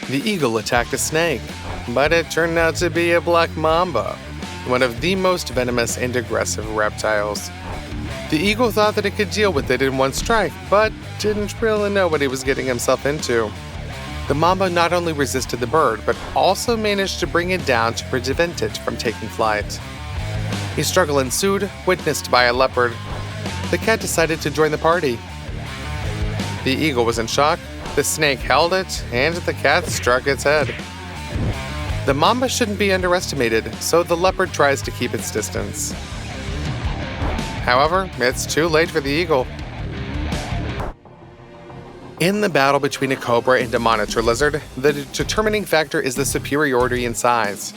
The eagle attacked a snake, but it turned out to be a black mamba, one of the most venomous and aggressive reptiles. The eagle thought that it could deal with it in one strike, but didn't really know what he was getting himself into. The mamba not only resisted the bird, but also managed to bring it down to prevent it from taking flight. A struggle ensued, witnessed by a leopard. The cat decided to join the party. The eagle was in shock, the snake held it, and the cat struck its head. The mamba shouldn't be underestimated, so the leopard tries to keep its distance. However, it's too late for the eagle. In the battle between a cobra and a monitor lizard, the determining factor is the superiority in size.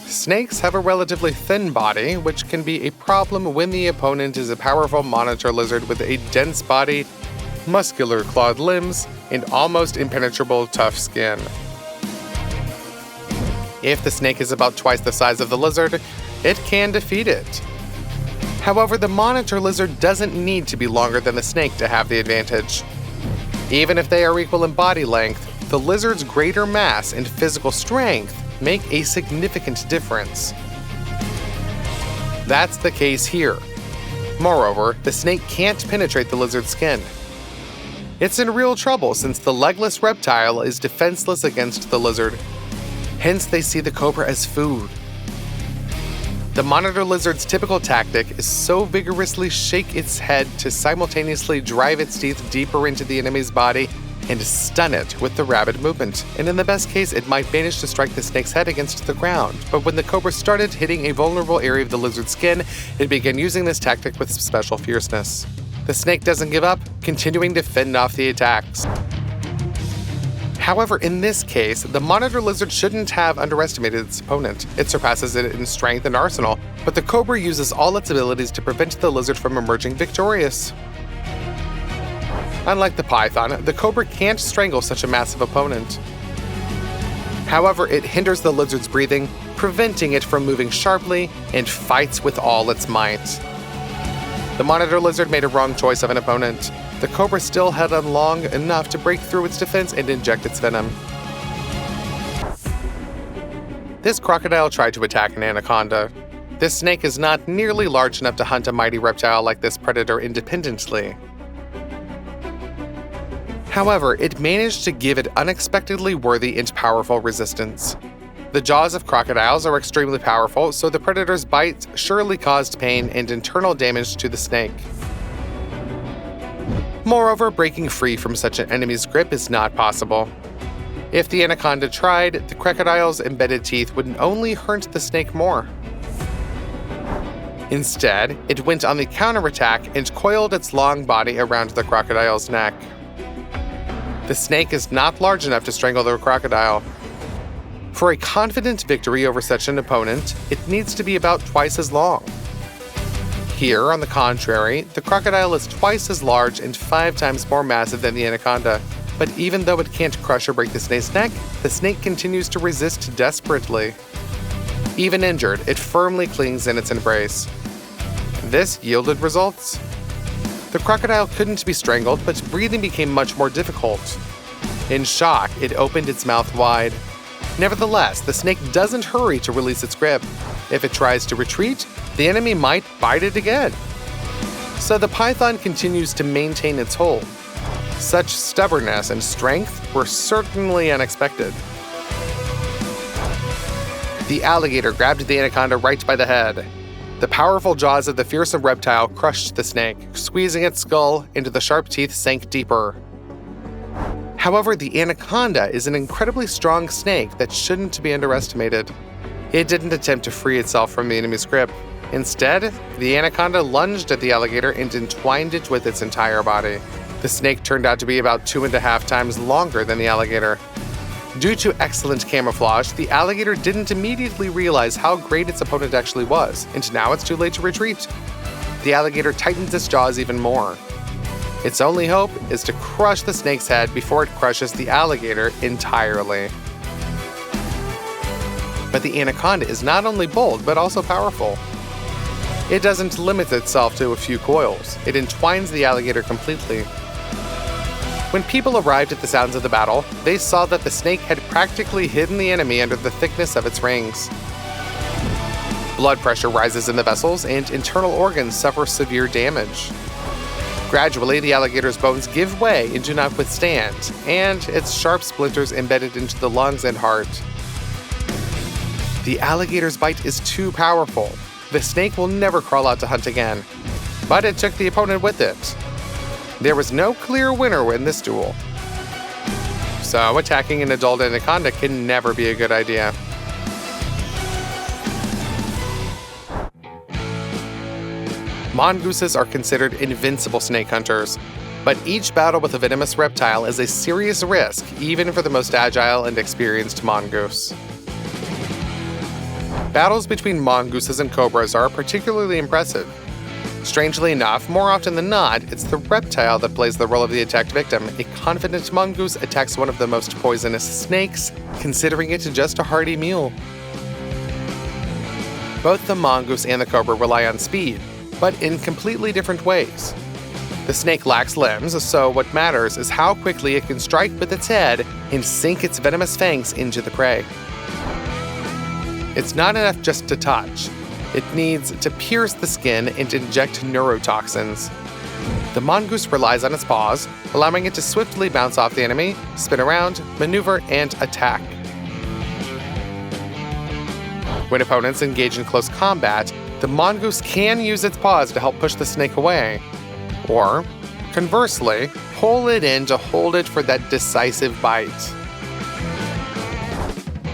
Snakes have a relatively thin body, which can be a problem when the opponent is a powerful monitor lizard with a dense body, muscular clawed limbs, and almost impenetrable tough skin. If the snake is about twice the size of the lizard, it can defeat it. However, the monitor lizard doesn't need to be longer than the snake to have the advantage. Even if they are equal in body length, the lizard's greater mass and physical strength make a significant difference. That's the case here. Moreover, the snake can't penetrate the lizard's skin. It's in real trouble since the legless reptile is defenseless against the lizard. Hence, they see the cobra as food. The monitor lizard's typical tactic is so vigorously shake its head to simultaneously drive its teeth deeper into the enemy's body and stun it with the rapid movement, and in the best case, it might manage to strike the snake's head against the ground. But when the cobra started hitting a vulnerable area of the lizard's skin, it began using this tactic with special fierceness. The snake doesn't give up, continuing to fend off the attacks. However, in this case, the monitor lizard shouldn't have underestimated its opponent. It surpasses it in strength and arsenal, but the cobra uses all its abilities to prevent the lizard from emerging victorious. Unlike the python, the cobra can't strangle such a massive opponent. However, it hinders the lizard's breathing, preventing it from moving sharply, and fights with all its might. The monitor lizard made a wrong choice of an opponent. The cobra still held on long enough to break through its defense and inject its venom. This crocodile tried to attack an anaconda. This snake is not nearly large enough to hunt a mighty reptile like this predator independently. However, it managed to give it unexpectedly worthy and powerful resistance. The jaws of crocodiles are extremely powerful, so the predator's bites surely caused pain and internal damage to the snake. Moreover, breaking free from such an enemy's grip is not possible. If the anaconda tried, the crocodile's embedded teeth would only hurt the snake more. Instead, it went on the counterattack and coiled its long body around the crocodile's neck. The snake is not large enough to strangle the crocodile. For a confident victory over such an opponent, it needs to be about twice as long. Here, on the contrary, the crocodile is twice as large and 5 times more massive than the anaconda. But even though it can't crush or break the snake's neck, the snake continues to resist desperately. Even injured, it firmly clings in its embrace. This yielded results. The crocodile couldn't be strangled, but breathing became much more difficult. In shock, it opened its mouth wide. Nevertheless, the snake doesn't hurry to release its grip. If it tries to retreat, the enemy might bite it again. So the python continues to maintain its hold. Such stubbornness and strength were certainly unexpected. The alligator grabbed the anaconda right by the head. The powerful jaws of the fearsome reptile crushed the snake, squeezing its skull into the sharp teeth sank deeper. However, the anaconda is an incredibly strong snake that shouldn't be underestimated. It didn't attempt to free itself from the enemy's grip. Instead, the anaconda lunged at the alligator and entwined it with its entire body. The snake turned out to be about 2.5 times longer than the alligator. Due to excellent camouflage, the alligator didn't immediately realize how great its opponent actually was, and now it's too late to retreat. The alligator tightens its jaws even more. Its only hope is to crush the snake's head before it crushes the alligator entirely. But the anaconda is not only bold, but also powerful. It doesn't limit itself to a few coils. It entwines the alligator completely. When people arrived at the sounds of the battle, they saw that the snake had practically hidden the enemy under the thickness of its rings. Blood pressure rises in the vessels, and internal organs suffer severe damage. Gradually, the alligator's bones give way and do not withstand, and its sharp splinters embedded into the lungs and heart. The alligator's bite is too powerful. The snake will never crawl out to hunt again, but it took the opponent with it. There was no clear winner in this duel. So attacking an adult anaconda can never be a good idea. Mongooses are considered invincible snake hunters, but each battle with a venomous reptile is a serious risk even for the most agile and experienced mongoose. Battles between mongooses and cobras are particularly impressive. Strangely enough, more often than not, it's the reptile that plays the role of the attacked victim. A confident mongoose attacks one of the most poisonous snakes, considering it just a hardy meal. Both the mongoose and the cobra rely on speed, but in completely different ways. The snake lacks limbs, so what matters is how quickly it can strike with its head and sink its venomous fangs into the prey. It's not enough just to touch. It needs to pierce the skin and inject neurotoxins. The mongoose relies on its paws, allowing it to swiftly bounce off the enemy, spin around, maneuver, and attack. When opponents engage in close combat, the mongoose can use its paws to help push the snake away, or, conversely, pull it in to hold it for that decisive bite.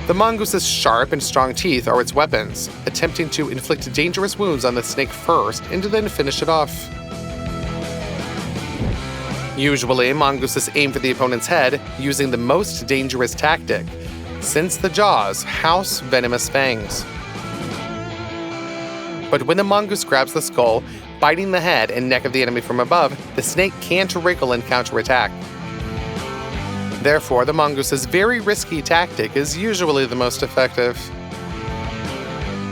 The mongoose's sharp and strong teeth are its weapons, attempting to inflict dangerous wounds on the snake first and then finish it off. Usually, mongooses aim for the opponent's head using the most dangerous tactic, since the jaws house venomous fangs. But when the mongoose grabs the skull, biting the head and neck of the enemy from above, the snake can't wriggle and counterattack. Therefore, the mongoose's very risky tactic is usually the most effective.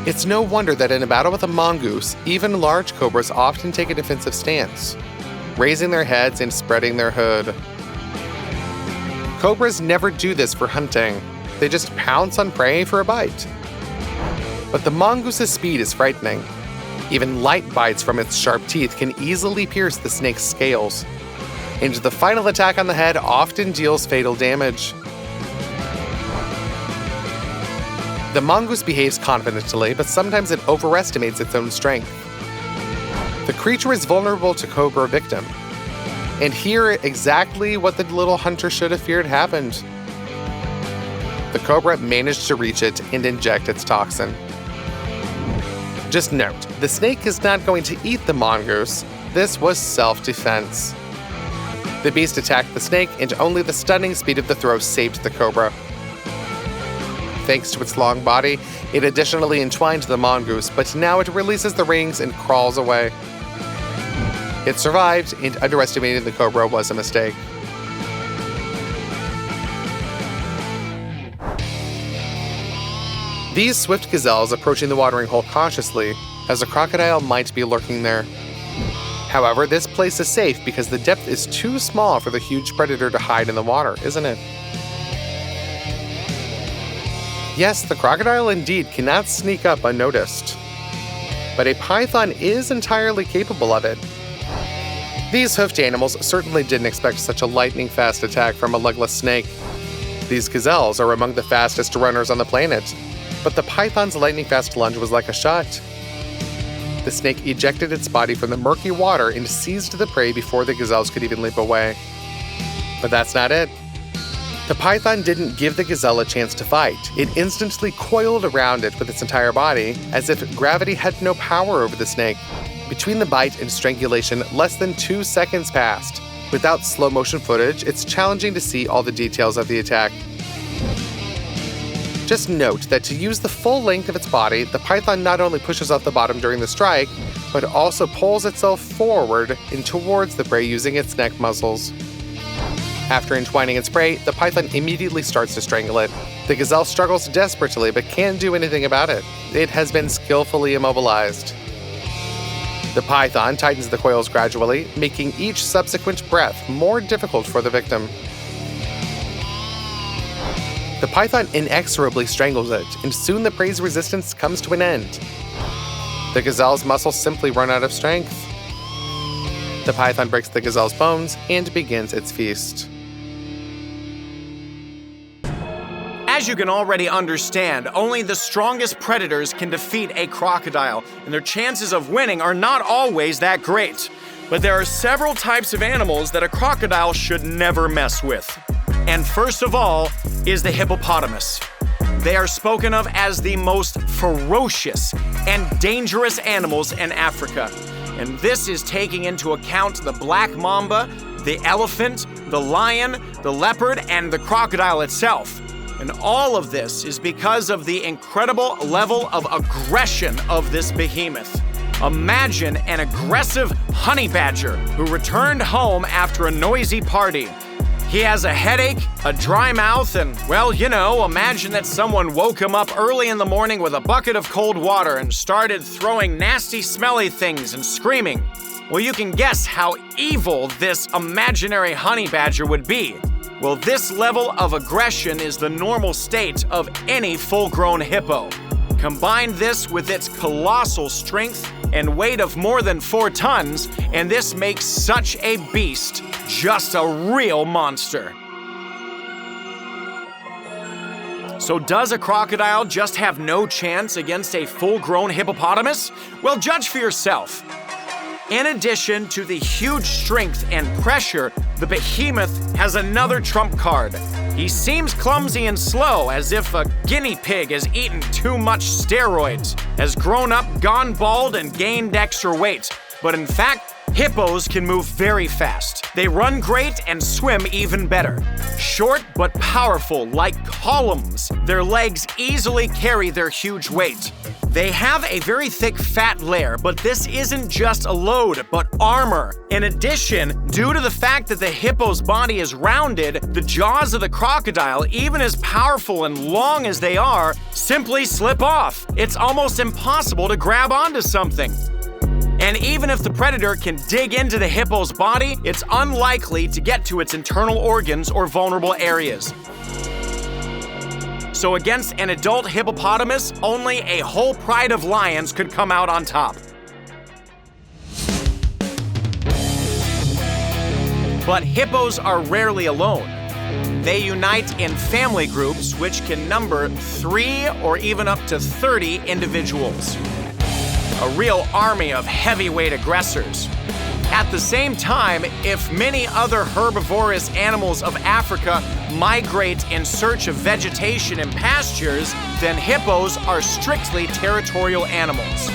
It's no wonder that in a battle with a mongoose, even large cobras often take a defensive stance, raising their heads and spreading their hood. Cobras never do this for hunting. They just pounce on prey for a bite. But the mongoose's speed is frightening. Even light bites from its sharp teeth can easily pierce the snake's scales. And the final attack on the head often deals fatal damage. The mongoose behaves confidently, but sometimes it overestimates its own strength. The creature is vulnerable to cobra victim. And here, exactly what the little hunter should have feared happened. The cobra managed to reach it and inject its toxin. Just note, the snake is not going to eat the mongoose. This was self-defense. The beast attacked the snake, and only the stunning speed of the throw saved the cobra. Thanks to its long body, it additionally entwined the mongoose, but now it releases the rings and crawls away. It survived, and underestimating the cobra was a mistake. These swift gazelles approaching the watering hole cautiously, as a crocodile might be lurking there. However, this place is safe because the depth is too small for the huge predator to hide in the water, isn't it? Yes, the crocodile indeed cannot sneak up unnoticed. But a python is entirely capable of it. These hoofed animals certainly didn't expect such a lightning-fast attack from a legless snake. These gazelles are among the fastest runners on the planet, but the python's lightning-fast lunge was like a shot. The snake ejected its body from the murky water and seized the prey before the gazelles could even leap away. But that's not it. The python didn't give the gazelle a chance to fight. It instantly coiled around it with its entire body, as if gravity had no power over the snake. Between the bite and strangulation, less than 2 seconds passed. Without slow-motion footage, it's challenging to see all the details of the attack. Just note that to use the full length of its body, the python not only pushes off the bottom during the strike, but also pulls itself forward and towards the prey using its neck muscles. After entwining its prey, the python immediately starts to strangle it. The gazelle struggles desperately but can't do anything about it. It has been skillfully immobilized. The python tightens the coils gradually, making each subsequent breath more difficult for the victim. The python inexorably strangles it, and soon the prey's resistance comes to an end. The gazelle's muscles simply run out of strength. The python breaks the gazelle's bones and begins its feast. As you can already understand, only the strongest predators can defeat a crocodile, and their chances of winning are not always that great. But there are several types of animals that a crocodile should never mess with. And first of all is the hippopotamus. They are spoken of as the most ferocious and dangerous animals in Africa. And this is taking into account the black mamba, the elephant, the lion, the leopard, and the crocodile itself. And all of this is because of the incredible level of aggression of this behemoth. Imagine an aggressive honey badger who returned home after a noisy party. He has a headache, a dry mouth, and, well, imagine that someone woke him up early in the morning with a bucket of cold water and started throwing nasty, smelly things and screaming. Well, you can guess how evil this imaginary honey badger would be. Well, this level of aggression is the normal state of any full-grown hippo. Combine this with its colossal strength and weight of more than 4 tons, and this makes such a beast just a real monster. So does a crocodile just have no chance against a full-grown hippopotamus? Well, judge for yourself. In addition to the huge strength and pressure, the behemoth has another trump card. He seems clumsy and slow, as if a guinea pig has eaten too much steroids, has grown up, gone bald, and gained extra weight. But in fact, hippos can move very fast. They run great and swim even better. Short but powerful, like columns, their legs easily carry their huge weight. They have a very thick fat layer, but this isn't just a load, but armor. In addition, due to the fact that the hippo's body is rounded, the jaws of the crocodile, even as powerful and long as they are, simply slip off. It's almost impossible to grab onto something. And even if the predator can dig into the hippo's body, it's unlikely to get to its internal organs or vulnerable areas. So against an adult hippopotamus, only a whole pride of lions could come out on top. But hippos are rarely alone. They unite in family groups which can number 3 or even up to 30 individuals. A real army of heavyweight aggressors. At the same time, if many other herbivorous animals of Africa migrate in search of vegetation and pastures, then hippos are strictly territorial animals.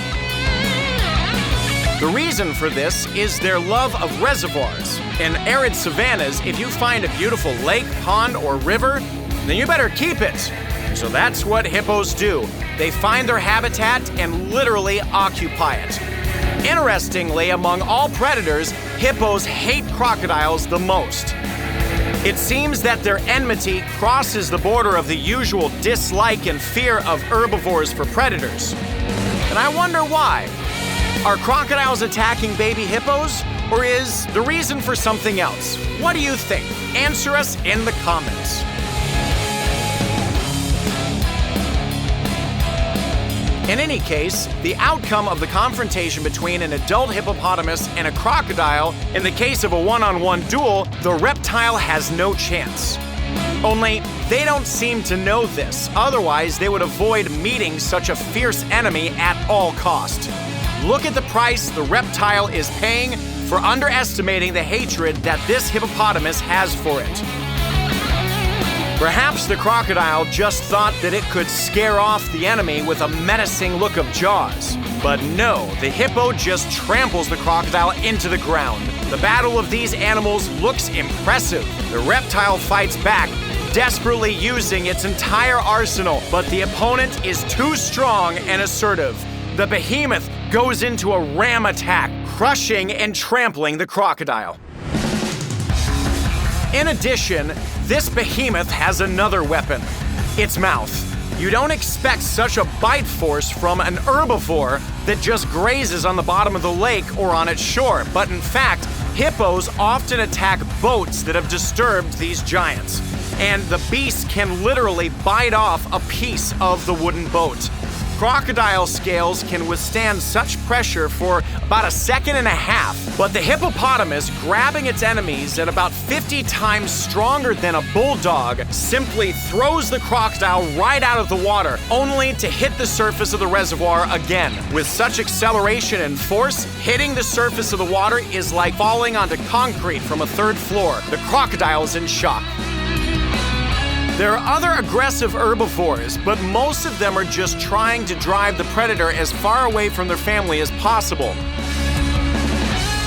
The reason for this is their love of reservoirs. In arid savannas, if you find a beautiful lake, pond, or river, then you better keep it. So that's what hippos do. They find their habitat and literally occupy it. Interestingly, among all predators, hippos hate crocodiles the most. It seems that their enmity crosses the border of the usual dislike and fear of herbivores for predators. And I wonder why. Are crocodiles attacking baby hippos? Or is the reason for something else? What do you think? Answer us in the comments. In any case, the outcome of the confrontation between an adult hippopotamus and a crocodile, in the case of a one-on-one duel, the reptile has no chance. Only, they don't seem to know this, otherwise they would avoid meeting such a fierce enemy at all cost. Look at the price the reptile is paying for underestimating the hatred that this hippopotamus has for it. Perhaps the crocodile just thought that it could scare off the enemy with a menacing look of jaws. But no, the hippo just tramples the crocodile into the ground. The battle of these animals looks impressive. The reptile fights back, desperately using its entire arsenal, but the opponent is too strong and assertive. The behemoth goes into a ram attack, crushing and trampling the crocodile. In addition, this behemoth has another weapon, its mouth. You don't expect such a bite force from an herbivore that just grazes on the bottom of the lake or on its shore, but in fact, hippos often attack boats that have disturbed these giants, and the beast can literally bite off a piece of the wooden boat. Crocodile scales can withstand such pressure for about a second and a half, but the hippopotamus, grabbing its enemies at about 50 times stronger than a bulldog, simply throws the crocodile right out of the water, only to hit the surface of the reservoir again. With such acceleration and force, hitting the surface of the water is like falling onto concrete from a third floor. The crocodile is in shock. There are other aggressive herbivores, but most of them are just trying to drive the predator as far away from their family as possible.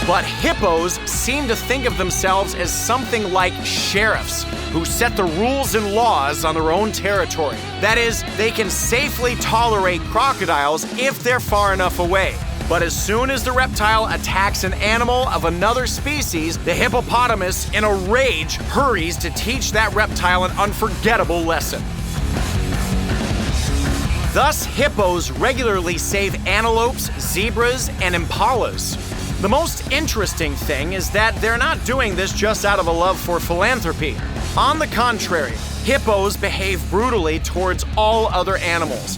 But hippos seem to think of themselves as something like sheriffs who set the rules and laws on their own territory. That is, they can safely tolerate crocodiles if they're far enough away. But as soon as the reptile attacks an animal of another species, the hippopotamus, in a rage, hurries to teach that reptile an unforgettable lesson. Thus, hippos regularly save antelopes, zebras, and impalas. The most interesting thing is that they're not doing this just out of a love for philanthropy. On the contrary, hippos behave brutally towards all other animals.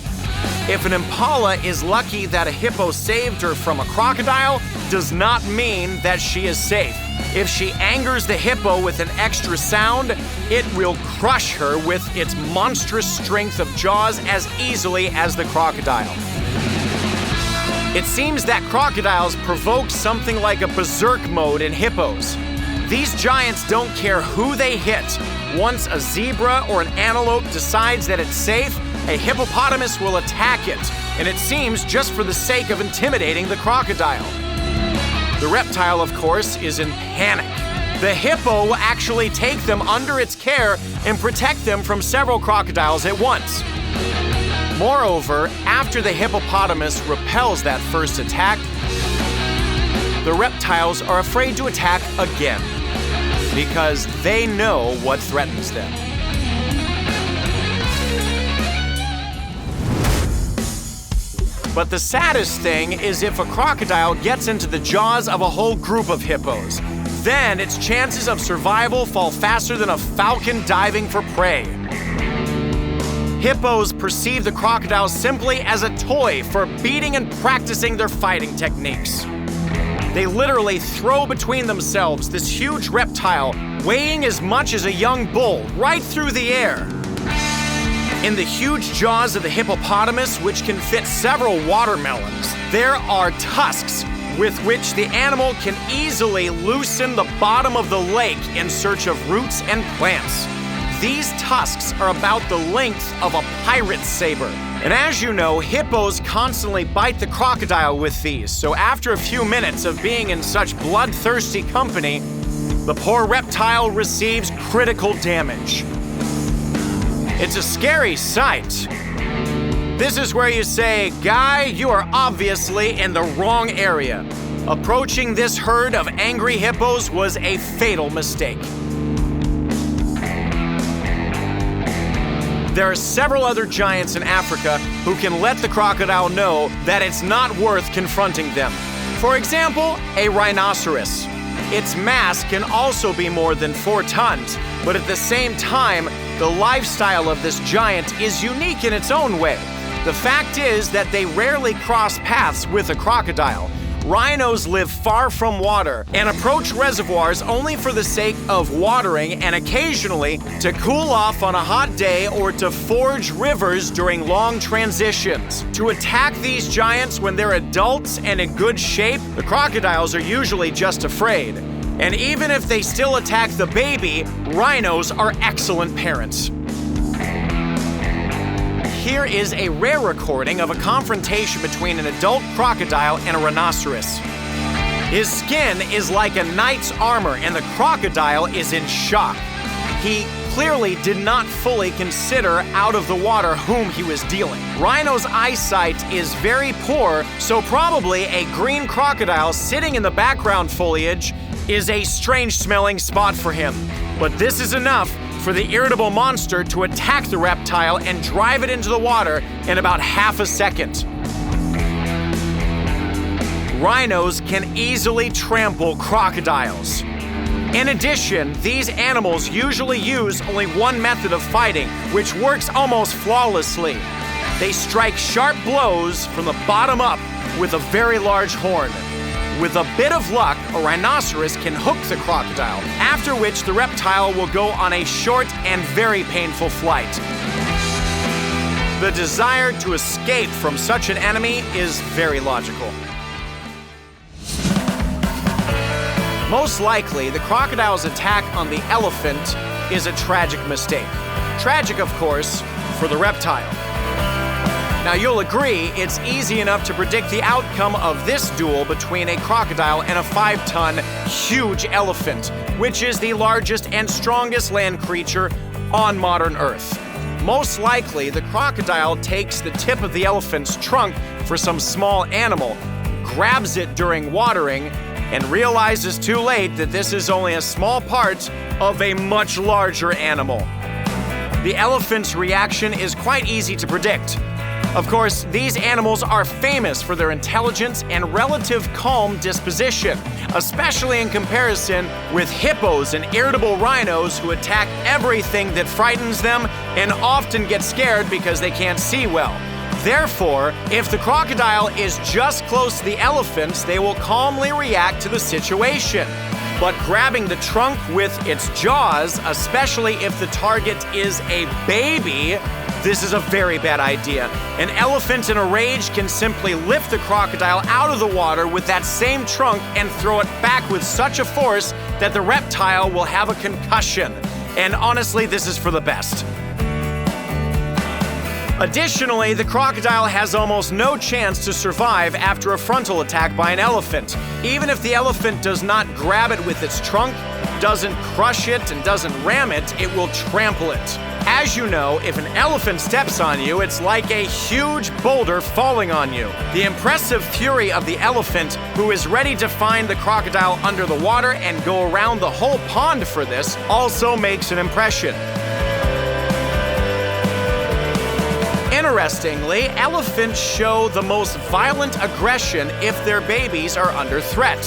If an impala is lucky that a hippo saved her from a crocodile, does not mean that she is safe. If she angers the hippo with an extra sound, it will crush her with its monstrous strength of jaws as easily as the crocodile. It seems that crocodiles provoke something like a berserk mode in hippos. These giants don't care who they hit. Once a zebra or an antelope decides that it's safe, a hippopotamus will attack it, and it seems just for the sake of intimidating the crocodile. The reptile, of course, is in panic. The hippo will actually take them under its care and protect them from several crocodiles at once. Moreover, after the hippopotamus repels that first attack, the reptiles are afraid to attack again because they know what threatens them. But the saddest thing is if a crocodile gets into the jaws of a whole group of hippos. Then its chances of survival fall faster than a falcon diving for prey. Hippos perceive the crocodile simply as a toy for beating and practicing their fighting techniques. They literally throw between themselves this huge reptile, weighing as much as a young bull, right through the air. In the huge jaws of the hippopotamus, which can fit several watermelons, there are tusks with which the animal can easily loosen the bottom of the lake in search of roots and plants. These tusks are about the length of a pirate's saber. And as you know, hippos constantly bite the crocodile with these, so after a few minutes of being in such bloodthirsty company, the poor reptile receives critical damage. It's a scary sight. This is where you say, "Guy, you are obviously in the wrong area." Approaching this herd of angry hippos was a fatal mistake. There are several other giants in Africa who can let the crocodile know that it's not worth confronting them. For example, a rhinoceros. Its mass can also be more than 4 tons, but at the same time, the lifestyle of this giant is unique in its own way. The fact is that they rarely cross paths with a crocodile. Rhinos live far from water and approach reservoirs only for the sake of watering and occasionally to cool off on a hot day or to forge rivers during long transitions. To attack these giants when they're adults and in good shape, the crocodiles are usually just afraid. And even if they still attack the baby, rhinos are excellent parents. Here is a rare recording of a confrontation between an adult crocodile and a rhinoceros. His skin is like a knight's armor, and the crocodile is in shock. He clearly did not fully consider out of the water whom he was dealing. Rhino's eyesight is very poor, so probably a green crocodile sitting in the background foliage is a strange-smelling spot for him. But this is enough for the irritable monster to attack the reptile and drive it into the water in about half a second. Rhinos can easily trample crocodiles. In addition, these animals usually use only one method of fighting, which works almost flawlessly. They strike sharp blows from the bottom up with a very large horn. With a bit of luck, a rhinoceros can hook the crocodile, after which the reptile will go on a short and very painful flight. The desire to escape from such an enemy is very logical. Most likely, the crocodile's attack on the elephant is a tragic mistake. Tragic, of course, for the reptile. Now, you'll agree it's easy enough to predict the outcome of this duel between a crocodile and a 5-ton huge elephant, which is the largest and strongest land creature on modern Earth. Most likely, the crocodile takes the tip of the elephant's trunk for some small animal, grabs it during watering, and realizes too late that this is only a small part of a much larger animal. The elephant's reaction is quite easy to predict. Of course, these animals are famous for their intelligence and relative calm disposition, especially in comparison with hippos and irritable rhinos who attack everything that frightens them and often get scared because they can't see well. Therefore, if the crocodile is just close to the elephants, they will calmly react to the situation. But grabbing the trunk with its jaws, especially if the target is a baby, this is a very bad idea. An elephant in a rage can simply lift the crocodile out of the water with that same trunk and throw it back with such a force that the reptile will have a concussion. And honestly, this is for the best. Additionally, the crocodile has almost no chance to survive after a frontal attack by an elephant. Even if the elephant does not grab it with its trunk, doesn't crush it, and doesn't ram it, it will trample it. As you know, if an elephant steps on you, it's like a huge boulder falling on you. The impressive fury of the elephant, who is ready to find the crocodile under the water and go around the whole pond for this, also makes an impression. Interestingly, elephants show the most violent aggression if their babies are under threat.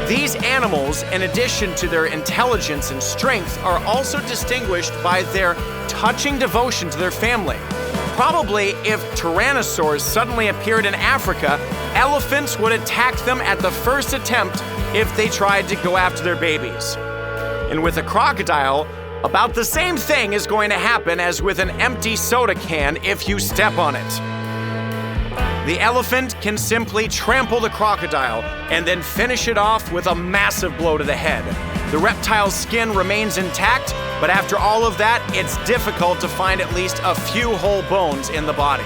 These animals, in addition to their intelligence and strength, are also distinguished by their touching devotion to their family. Probably if tyrannosaurs suddenly appeared in Africa, elephants would attack them at the first attempt if they tried to go after their babies. And with a crocodile, about the same thing is going to happen as with an empty soda can if you step on it. The elephant can simply trample the crocodile and then finish it off with a massive blow to the head. The reptile's skin remains intact, but after all of that, it's difficult to find at least a few whole bones in the body.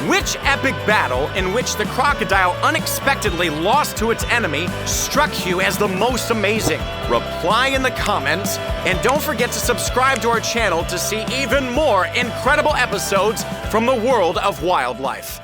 Which epic battle in which the crocodile unexpectedly lost to its enemy struck you as the most amazing? Reply in the comments, and don't forget to subscribe to our channel to see even more incredible episodes from the world of wildlife.